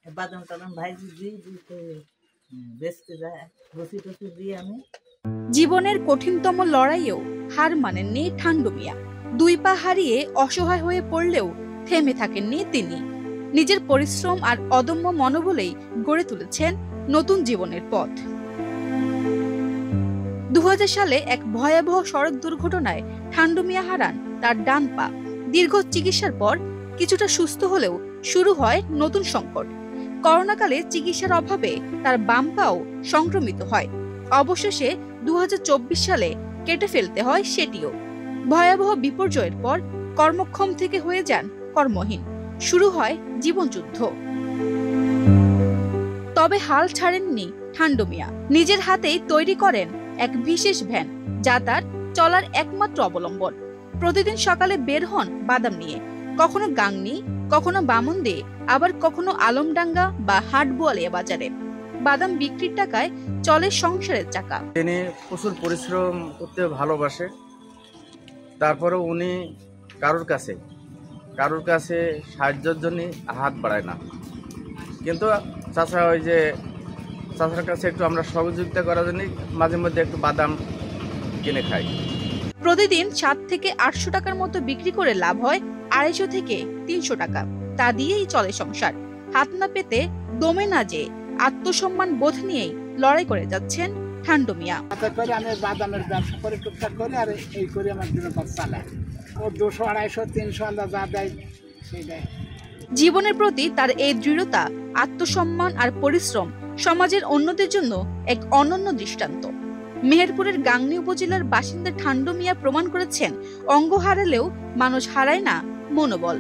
বাদাম টাদাম ভাইজি দিই বেচতে যায় বসি টসি দিই আমি। জীবনের কঠিনতম লড়াইয়েও হার মানেননি ঠান্ডু মিয়া। 2 পা হারিয়ে অসহায় হয়ে পড়লেও থেমে থাকেননি তিনি। নিজের পরিশ্রম আর অদম্য মনোবলেই গড়ে তুলেছেন নতুন জীবনের পথ। 2000 সালে এক ভয়াবহ সড়ক দুর্ঘটনায় ঠান্ডু মিয়া হারান তার ডান পা। দীর্ঘ চিকিৎসার পর কিছুটা সুস্থ হলেও শুরু হয় নতুন সংকট। করোনাকালে চিকিৎসার অভাবে তার বাম পাও সংক্রমিত হয়। অবশেষে 2024 সালে কেটে ফেলতে হয় সেটিও। ভয়াবহ বিপর্যয়ের পর কর্মক্ষম থেকে হয়ে যান কর্মহীন। শুরু হয় জীবনযুদ্ধ। তবে হাল ছাড়েননি ঠান্ডু মিয়া। নিজের হাতেই তৈরি করেন এক বিশেষ ভ্যান, যা তার চলার একমাত্র অবলম্বন। প্রতিদিন সকালে বের হন বাদাম নিয়ে, কখনো গাংনী, কখনো বামুনদী, আবার কখনো আলমডাঙ্গা বা হাটবোয়ালিয়া বাজারে। বাদাম বিক্রির টাকায় চলে সংসারের চাকা। তিনি প্রচুর পরিশ্রম করতে ভালোবাসে, তারপরে উনি কারোর কাছে সাহায্যের জন্য হাত বাড়ায় না। কিন্তু চাচা ওই যে চাচার কাছে একটু আমরা সহযোগিতা করার জন্য মাঝে মধ্যে একটু বাদাম কিনে খাই। প্রতিদিন 7 থেকে 800 টাকার মতো বিক্রি করে লাভ হয় 250 থেকে 300 টাকা। তা দিয়েই চলে সংসার। হাত না পেতে দমে না যে আত্মসম্মান বোধ নিয়েই লড়াই করে যাচ্ছেন ঠান্ডু মিয়া। আমি বাদামের ব্যবসা করে টুকটাক করে আর এই করে আমার দিনপাত চালায়। ও 200, 250, 300 আলাদা যা দেয় সেই দেয়। জীবনের প্রতি তার এই দৃঢ়তা, আত্মসম্মান আর পরিশ্রম সমাজের অন্যদের জন্য এক অনন্য দৃষ্টান্ত। মেহেরপুরের গাংনী উপজেলার বাসিন্দা ঠান্ডু মিয়া প্রমাণ করেছেন, অঙ্গ হারালেও মানুষ হারায় না মনোবল।